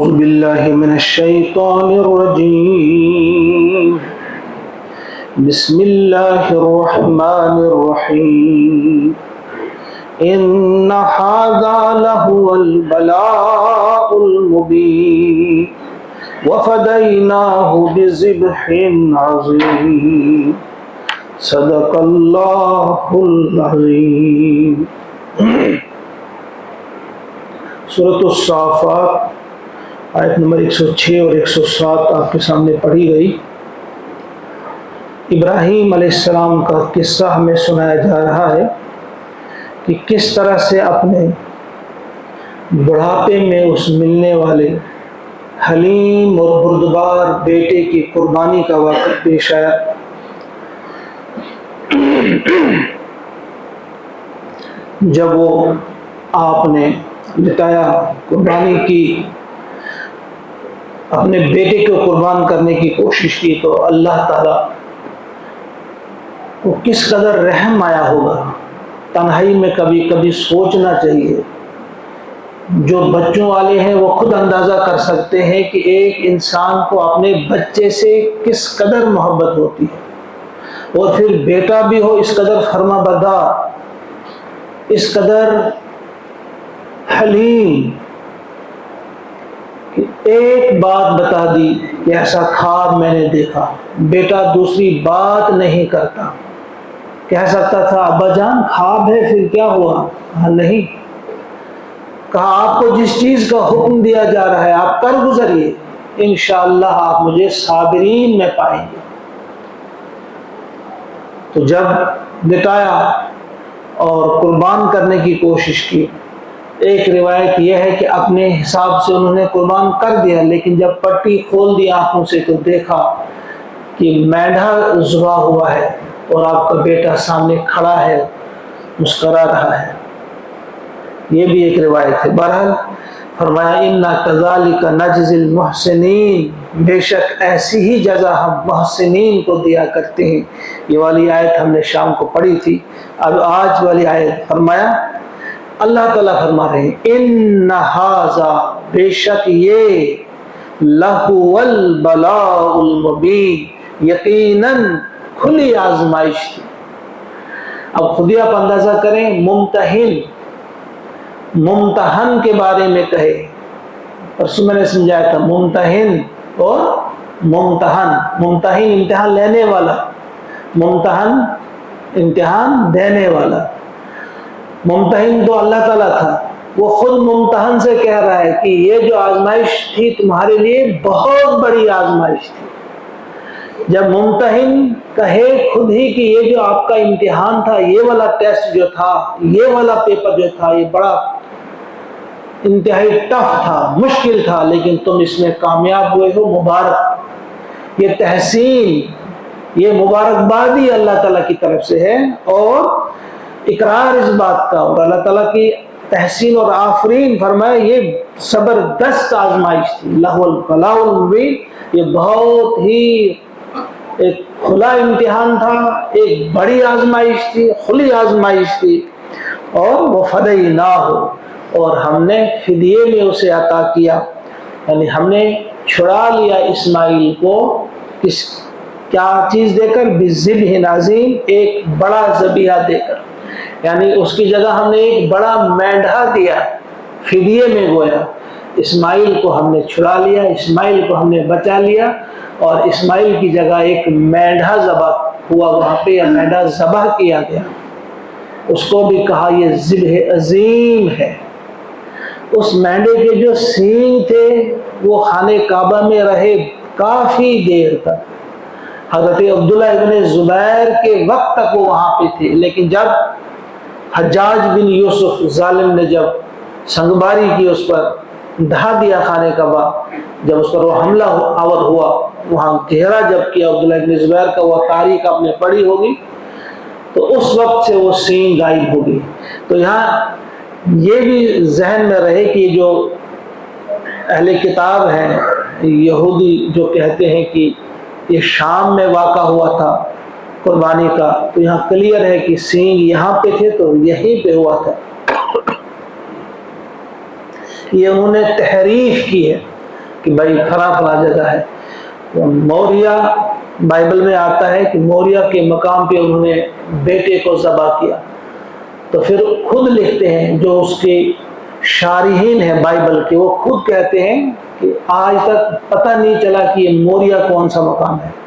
أعوذ بالله من الشيطان الرجيم بسم الله الرحمن الرحيم إن هذا لهو البلاء المبين وفديناه بذبح عظيم صدق الله العظيم۔ سورۃ الصافات آیت نمبر 106 اور 107 آپ کے سامنے پڑھی گئی۔ ابراہیم علیہ السلام کا قصہ ہمیں سنایا جا رہا ہے کہ کس طرح سے اپنے بڑھاپے میں اس ملنے والے حلیم اور بردبار بیٹے کی قربانی کا واقعہ پیش آیا۔ جب وہ آپ نے بتایا قربانی کی، اپنے بیٹے کو قربان کرنے کی کوشش کی، تو اللہ تعالیٰ کو کس قدر رحم آیا ہوگا۔ تنہائی میں کبھی کبھی سوچنا چاہیے، جو بچوں والے ہیں وہ خود اندازہ کر سکتے ہیں کہ ایک انسان کو اپنے بچے سے کس قدر محبت ہوتی ہے، اور پھر بیٹا بھی ہو اس قدر فرما بردار، اس قدر حلیم کہ ایک بات بتا دی کہ ایسا خواب میں نے دیکھا۔ بیٹا دوسری بات نہیں کرتا، کہہ سکتا تھا ابا جان خواب ہے پھر کیا ہوا، نہیں کہا آپ کو جس چیز کا حکم دیا جا رہا ہے آپ کر گزریے، انشاءاللہ آپ مجھے صابرین میں پائیں گے۔ تو جب بتایا اور قربان کرنے کی کوشش کی، ایک روایت یہ ہے کہ اپنے حساب سے انہوں نے قربان کر دیا، لیکن جب پٹی کھول دی آنکھوں سے تو دیکھا کہ مینڈھا ذبح ہوا ہے اور آپ کا بیٹا سامنے کھڑا ہے، مسکرا رہا ہے۔ یہ بھی ایک روایت ہے۔ بہرحال فرمایا اِنَّا كَذَلِكَ نَجْزِي الْمُحْسِنِينَ، بے شک ایسی ہی جزا ہم محسنین کو دیا کرتے ہیں۔ یہ والی آیت ہم نے شام کو پڑھی تھی۔ اب آج والی آیت فرمایا، اللہ تعالیٰ فرما رہے ہیں اِنَّ هَذَا، بے شک یہ لَهُوَ الْبَلَاءُ الْمُبِينُ، یقیناً کھلی آزمائش تھی۔ اب خود ہی آپ اندازہ کریں، ممتحن کے بارے میں کہے، پرسوں میں نے سمجھایا تھا ممتحن اور ممتحن امتحان لینے والا، ممتحن امتحان دینے والا۔ ممتحن تو اللہ تعالیٰ تھا، وہ خود ممتحن سے کہہ رہا ہے کہ یہ جو آزمائش تھی تمہارے لیے بہت بڑی آزمائش تھی۔ جب ممتحن کہے خود ہی کہ یہ جو آپ کا امتحان تھا، یہ والا ٹیسٹ جو تھا، یہ والا پیپر جو تھا، یہ بڑا انتہائی ٹف تھا، مشکل تھا، لیکن تم اس میں کامیاب ہوئے ہو، مبارک۔ یہ تحسین، یہ مبارکبادی اللہ تعالیٰ کی طرف سے ہے، اور اقرار اس بات کا، اور اللہ تعالیٰ کی تحسین اور آفرین فرمائے یہ زبردست آزمائش تھی۔ لَهُوَ الْبَلَاءُ الْمُبِينُ، یہ بہت ہی ایک کھلا امتحان تھا، ایک بڑی آزمائش تھی، کھلی آزمائش تھی۔ اور وَفَدَيْنَاهُ، اور ہم نے فدیے میں اسے عطا کیا، یعنی ہم نے چھڑا لیا اسماعیل کو، کیا چیز دے کر؟ بِذِبْحٍ عَظِيمٍ، ایک بڑا ذبیحہ دے کر، یعنی اس کی جگہ ہم نے ایک بڑا مینڈھا دیا فدیے میں، گویا اسماعیل کو ہم نے چھڑا لیا، اسماعیل کو ہم نے بچا لیا، اور اسماعیل کی جگہ ایک مینڈھا ذبح ہوا وہاں پہ، یا مینڈھا ذبح کیا گیا۔ اس کو بھی کہا یہ ذبح عظیم ہے۔ اس مینڈھے کے جو سینگ تھے وہ خانہ کعبہ میں رہے کافی دیر تک، حضرت عبداللہ ابن زبیر کے وقت تک وہ وہاں پہ تھے، لیکن جب حجاج بن یوسف ظالم نے جب سنگباری کی، اس پر ڈھا دیا خانہ کعبہ، جب اس پر وہ حملہ آور ہوا، وہاں گھیرا جب کیا عبداللہ ابن زبیر کا، وہ تاریخ آپ نے پڑھی ہوگی، تو اس وقت سے وہ سینگ غائب ہو گئی۔ تو یہاں یہ بھی ذہن میں رہے کہ جو اہل کتاب ہیں یہودی جو کہتے ہیں کہ یہ شام میں واقع ہوا تھا قربانی کا، تو یہاں کلیئر ہے کہ سینگ یہاں پہ تھے تو یہیں پہ ہوا تھا۔ یہ انہوں نے تحریف کی ہے، کہ بھائی فلاں فلاں جگہ ہے. موریہ بائبل میں آتا ہے کہ موریہ کے مقام پہ انہوں نے بیٹے کو ذبح کیا. تو پھر خود لکھتے ہیں جو اس کے شارحین ہیں بائبل کے، وہ خود کہتے ہیں کہ آج تک پتہ نہیں چلا کہ یہ موریہ کون سا مقام ہے.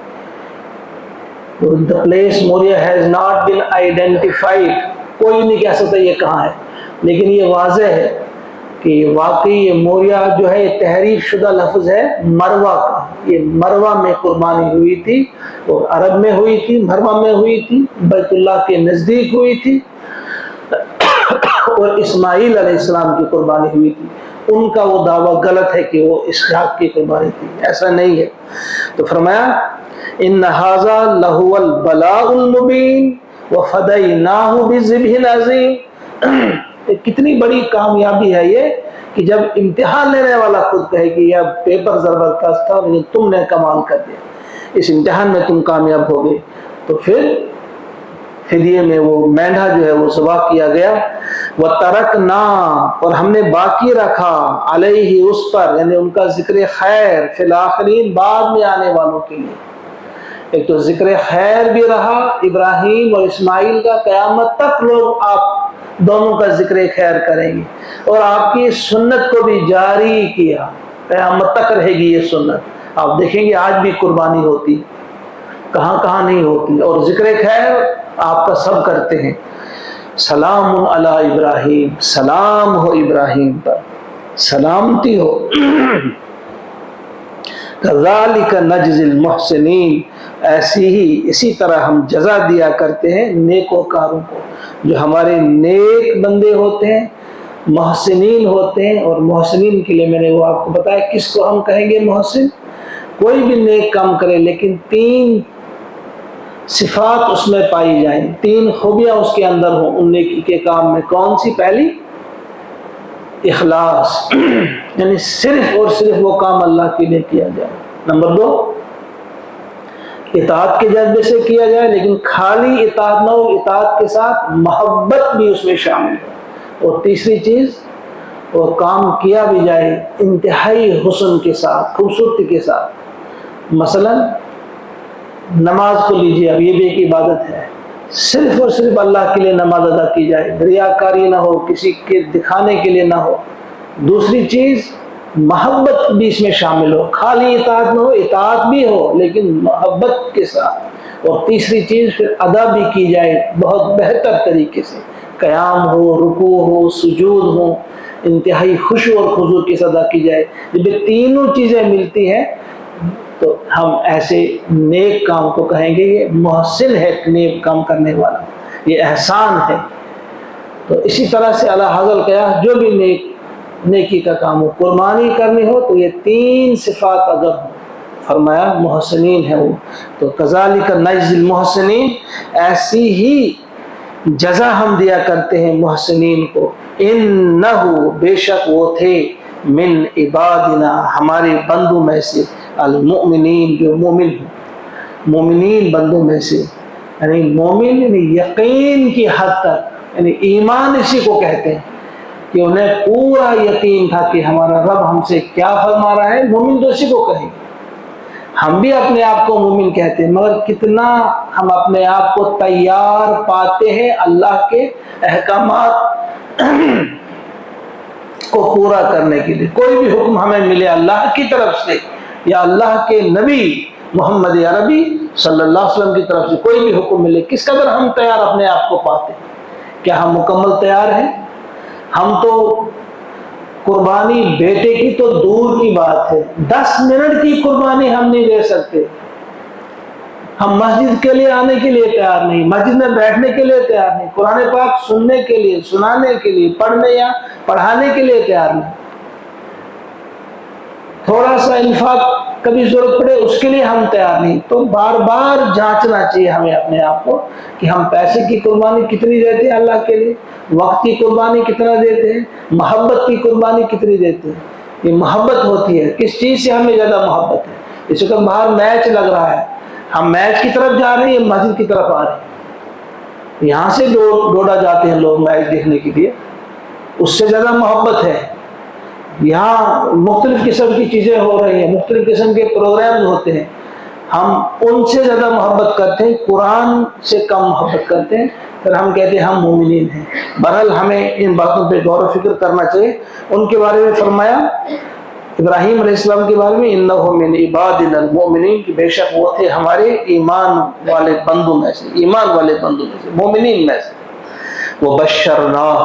The place Moria has not been identified. کوئی نہیں کہہ سکتا یہ کہاں ہے، لیکن یہ واضح ہے کہ واقعی یہ موریہ جو ہے یہ تحریف شدہ لفظ ہے مروہ کا. یہ مروہ میں قربانی ہوئی تھی، اور عرب میں ہوئی تھی، مروہ میں ہوئی تھی، بیت اللہ کے نزدیک ہوئی تھی، اور اسماعیل علیہ السلام کی قربانی ہوئی تھی. ان کا وہ دعویٰ غلط ہے کہ وہ اسحاق کی قربانی تھی، ایسا نہیں ہے. تو فرمایا ان ھذا لہو البلاء المبین وفدیناہ بذبح عظیم. کتنی بڑی کامیابی ہے یہ کہ جب امتحان لینے والا خود کہے کہ یہ پیپر زبردست تھا لیکن تم نے کمال کر دیا، اس امتحان میں تم کامیاب ہو گئے. تو پھر فدیے میں وہ مینڈھا جو ہے وہ ذبح کیا گیا. وَتَرَكْنَا، اور ہم نے باقی رکھا، علیہ اس پر، یعنی ان کا ذکر خیر، فی الآخرین بعد میں آنے والوں کے لیے. ایک تو ذکر خیر بھی رہا ابراہیم اور اسماعیل کا، قیامت تک لوگ آپ دونوں کا ذکر خیر کریں گے، اور آپ کی سنت کو بھی جاری کیا، قیامت تک رہے گی یہ سنت. آپ دیکھیں گے آج بھی قربانی ہوتی، کہاں کہاں نہیں ہوتی، اور ذکر خیر آپ کا سب کرتے ہیں. سلام علی ابراہیم، سلام ہو ابراہیم پر، سلامتی ہو. کذالک نجزی المحسنین، ایسی ہی اسی طرح ہم جزا دیا کرتے ہیں نیکوکاروں کو. جو ہمارے نیک بندے ہوتے ہیں، محسنین ہوتے ہیں. اور محسنین کے لیے میں نے وہ آپ کو بتایا کس کو ہم کہیں گے محسن. کوئی بھی نیک کام کرے لیکن 3 صفات اس میں پائی جائیں، 3 خوبیاں اس کے اندر ہوں ان نیکی کے کام میں. کون سی؟ پہلی اخلاص، یعنی صرف اور صرف وہ کام اللہ کے لیے کیا جائے. نمبر 2 اطاعت کے جذبے سے کیا جائے، لیکن خالی اطاعت نہ ہو، اطاعت کے ساتھ محبت بھی اس میں شامل ہے. اور تیسری چیز، وہ کام کیا بھی جائے انتہائی حسن کے ساتھ، خوبصورتی کے ساتھ. مثلا نماز کو لیجیے، اب یہ بھی ایک عبادت ہے، صرف اور صرف اللہ کے لیے نماز ادا کی جائے، ریاکاری نہ ہو، کسی کے دکھانے کے لیے نہ ہو. دوسری چیز محبت بھی اس میں شامل ہو، خالی اطاعت نہ ہو، اطاعت بھی ہو لیکن محبت کے ساتھ. اور تیسری چیز پھر ادا بھی کی جائے بہت بہتر طریقے سے، قیام ہو، رکوع ہو، سجود ہو، انتہائی خشوع اور خضوع کے ساتھ ادا کی جائے. جب یہ تینوں چیزیں ملتی ہیں تو ہم ایسے نیک کام کو کہیں گے یہ محسن ہے، نیک کام کرنے والا، یہ احسان ہے. تو اسی طرح سے اللہ حاضر کیا، جو بھی نیکی کا کام ہو، قربانی کرنی ہو تو یہ 3 صفات اگر ہو، فرمایا محسنین ہے وہ. تو کذالک نجزی المحسنین، ایسی ہی جزا ہم دیا کرتے ہیں محسنین کو. انہو، بے شک وہ تھے، من عبادنا، ہمارے بندوں میں سے، المؤمنین، جو مومن ہیں، مومنین بندوں میں سے. یعنی مومن یعنی یقین کی حد تک، یعنی ایمان اسی کو کہتے ہیں کہ انہیں پورا یقین تھا کہ ہمارا رب ہم سے کیا فرما رہا ہے. مومن تو اسی کو کہیں. ہم بھی اپنے آپ کو مومن کہتے ہیں، مگر کتنا ہم اپنے آپ کو تیار پاتے ہیں اللہ کے احکامات کو پورا کرنے کے لیے. کوئی بھی حکم ہمیں ملے اللہ کی طرف سے یا اللہ کے نبی محمد عربی صلی اللہ علیہ وسلم کی طرف سے، کوئی بھی حکم ملے، کس قدر ہم تیار اپنے آپ کو پاتے ہیں. کیا ہم مکمل تیار ہیں؟ ہم تو قربانی بیٹے کی تو دور کی بات ہے، 10 منٹ کی قربانی ہم نہیں دے سکتے. ہم مسجد کے لیے آنے کے لیے تیار نہیں، مسجد میں بیٹھنے کے لیے تیار نہیں، قرآن پاک سننے کے لیے، سنانے کے لیے، پڑھنے یا پڑھانے کے لیے تیار نہیں. تھوڑا سا انفاق کبھی ضرورت پڑے اس کے لیے ہم تیار نہیں. تو بار بار جانچنا چاہیے ہمیں اپنے آپ کو کہ ہم پیسے کی قربانی کتنی دیتے ہیں اللہ کے لیے، وقت کی قربانی کتنا دیتے ہیں، محبت کی قربانی کتنی دیتے ہیں. یہ محبت ہوتی ہے، کس چیز سے ہمیں زیادہ محبت ہے. اس وقت باہر میچ لگ رہا ہے، ہم میچ کی طرف جا رہے ہیں یا مسجد کی طرف آ رہے ہیں. یہاں سے ڈوڈا جاتے ہیں لوگ میچ دیکھنے کے لیے، اس سے زیادہ محبت ہے. یہاں مختلف قسم کی چیزیں ہو رہی ہیں، مختلف قسم کے پروگرام ہوتے ہیں، ہم ان سے زیادہ محبت کرتے ہیں، قرآن سے کم محبت کرتے ہیں، پھر ہم کہتے ہیں ہم مومنین ہیں۔ بہرحال ہمیں ان باتوں پہ غور و فکر کرنا چاہیے۔ ان کے بارے میں فرمایا ابراہیم علیہ السلام کے بارے میں انہ من عبادنا المؤمنین، کہ بے شک وہ تھے ہمارے ایمان والے بندوں میں سے، ایمان والے بندوں میں سے، مومنین میں سے۔ وبشرناہ،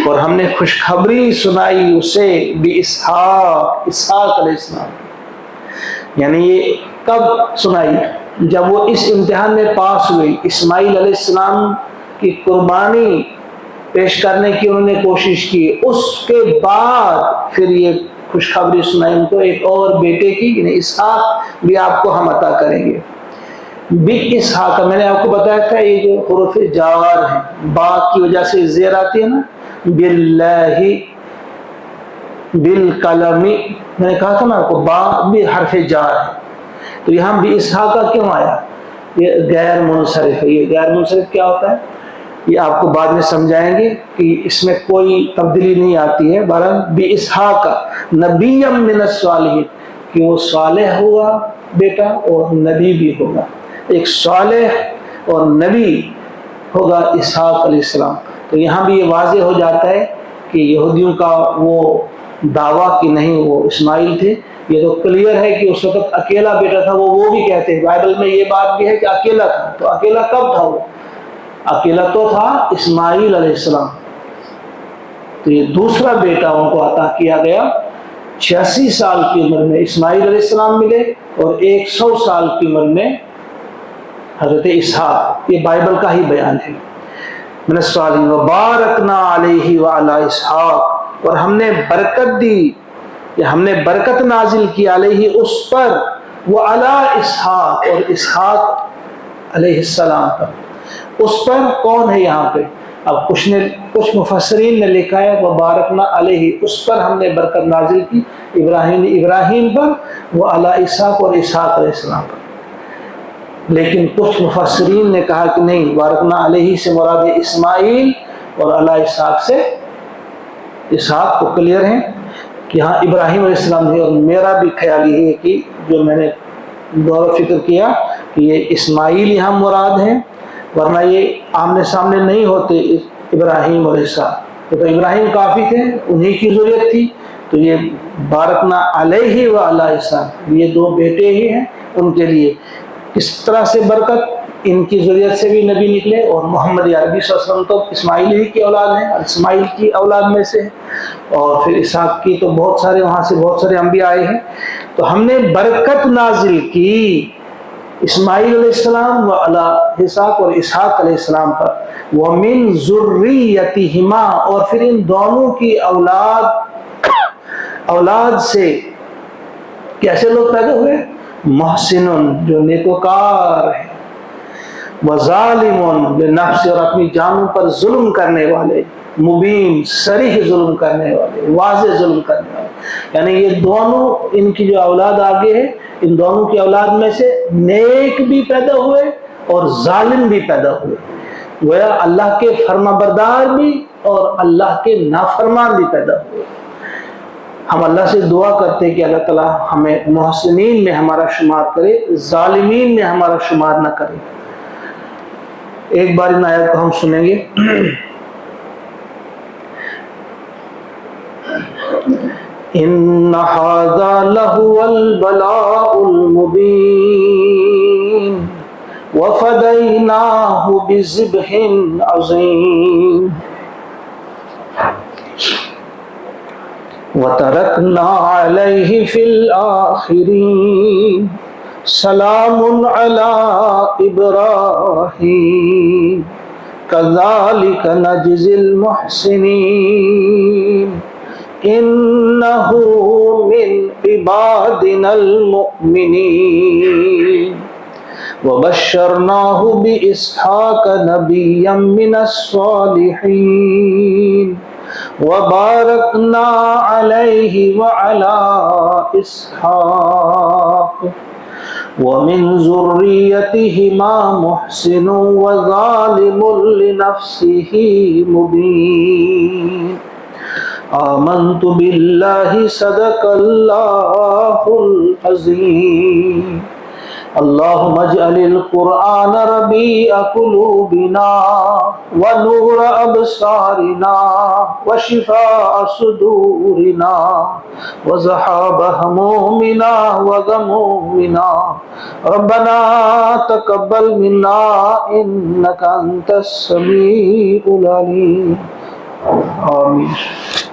اور ہم نے خوشخبری سنائی اسے باسحاق، اسحاق علیہ السلام، یعنی یہ کب سنائی؟ جب وہ اس امتحان میں پاس ہوئی، اسماعیل علیہ السلام کی قربانی پیش کرنے کی انہوں نے کوشش کی، اس کے بعد پھر یہ خوشخبری سنائی ان کو ایک اور بیٹے کی، یعنی اسحاق بھی آپ کو ہم عطا کریں گے۔ اسحاق، میں نے آپ کو بتایا تھا یہ جو حروف جار ہیں، با کی وجہ سے زیر آتی ہے نا، باللہ، بالقلم، میں نے کہا تھا نا آپ کو با بھی حرف جار ہے، تو یہاں بھی اسحاق کا کیوں آیا؟ یہ غیر منصرف ہے۔ یہ غیر منصرف کیا ہوتا ہے یہ آپ کو بعد میں سمجھائیں گے کہ اس میں کوئی تبدیلی نہیں آتی ہے۔ بہرحال بھی اسحاق نبیم من الصالحین، کہ وہ صالح ہوا بیٹا اور نبی بھی ہوگا، ایک صالح اور نبی ہوگا اسحاق علیہ السلام۔ تو یہاں بھی یہ واضح ہو جاتا ہے کہ یہودیوں کا وہ دعویٰ کہ نہیں وہ اسماعیل تھے، یہ تو کلیئر ہے کہ اس وقت اکیلا بیٹا تھا، وہ بھی کہتے ہیں، بائبل میں یہ بات بھی ہے کہ اکیلا تھا۔ تو اکیلا کب تھا؟ وہ اکیلا تو تھا اسماعیل علیہ السلام، تو یہ دوسرا بیٹا ان کو عطا کیا گیا۔ 86 سال کی عمر میں اسماعیل علیہ السلام ملے اور 100 سال کی عمر میں حضرت اسحاق۔ یہ بائبل کا ہی بیان ہے۔ من الصالحین وبارکنا علیہ وعلی اسحاق، اور ہم نے برکت دی، یا ہم نے برکت نازل کی علیہ اس پر، وعلی اسحاق، اور اسحاق علیہ السلام پر۔ اس پر کون ہے یہاں پہ؟ اب کچھ مفسرین نے لکھا ہے وبارکنا علیہ، اس پر ہم نے برکت نازل کی، ابراہیم پر، وعلی اسحاق، اور اسحاق علیہ السلام پر۔ لیکن کچھ مفسرین نے کہا کہ نہیں، بارکنا علیہ سے مراد اسماعیل، اور علی اسحاق سے اسحاق کو کلیئر ہے کہ ہاں ابراہیم علیہ السلام ہے۔ اور میرا بھی خیال یہ ہے کہ جو میں نے غور و فکر کیا کہ یہ اسماعیل یہاں مراد ہے، ورنہ یہ آمنے سامنے نہیں ہوتے ابراہیم اور اسحاق، تو ابراہیم کافی تھے، انہی کی ضرورت تھی، تو یہ بارکنا علیہ وعلی اسحاق، یہ دو بیٹے ہی ہیں ان کے لیے۔ کس طرح سے برکت؟ ان کی ذریت سے بھی نبی نکلے، اور محمد عربی صلی اللہ علیہ وسلم تو اسماعیل ہی کی اولاد ہیں، اسماعیل کی اولاد میں سے، اور پھر اسحاق کی تو بہت سارے وہاں سے بہت سارے انبیاء آئے ہیں۔ تو ہم نے برکت نازل کی اسماعیل علیہ السلام و علی اسحاق، اور اسحاق علیہ السلام پر، وَمِن ذُرِّيَّتِهِمَا، اور پھر ان دونوں کی اولاد سے کیسے لوگ پیدا ہوئے؟ محسن، جو نیکوکار ہے، وظالم لنفس، اور اپنی جانوں پر ظلم کرنے والے، مبین، صریح ظلم کرنے والے، واضح ظلم کرنے والے، یعنی یہ دونوں ان کی جو اولاد آگے ہے، ان دونوں کی اولاد میں سے نیک بھی پیدا ہوئے اور ظالم بھی پیدا ہوئے، گویا اللہ کے فرما بردار بھی اور اللہ کے نافرمان بھی پیدا ہوئے۔ ہم اللہ سے دعا کرتے ہیں کہ اللہ تعالیٰ ہمیں محسنین میں ہمارا شمار کرے، ظالمین میں ہمارا شمار نہ کرے۔ ایک بار ان آیت کو ہم سنیں گے۔ ان ھذا لہو البلاء المبین وفدیناہ بذبح عظیم وَتَرَكْنَا عَلَيْهِ فِي الْآخِرِينَ سَلَامٌ عَلَىٰ إِبْرَاهِيمَ كَذَلِكَ نَجْزِي الْمُحْسِنِينَ إِنَّهُ مِنْ عِبَادِنَا الْمُؤْمِنِينَ وَبَشَّرْنَاهُ بِإِسْحَاقَ نَبِيًّا مِنَ الصَّالِحِينَ وَبَارَكْنَا عَلَيْهِ وَعَلَىٰ إِسْحَاقَ وَمِن ذُرِّيَّتِهِمَا مُحْسِنٌ وَظَالِمٌ لِنَفْسِهِ مُبِينٌ آمنت باللہ صدق اللہ العظیم اللہم اجعل القرآن ربیع قلوبنا ونور ابصارنا وشفاء صدورنا وذهاب همومنا وغمومنا ربنا تقبل منا انك انت السمیع العلیم آمین.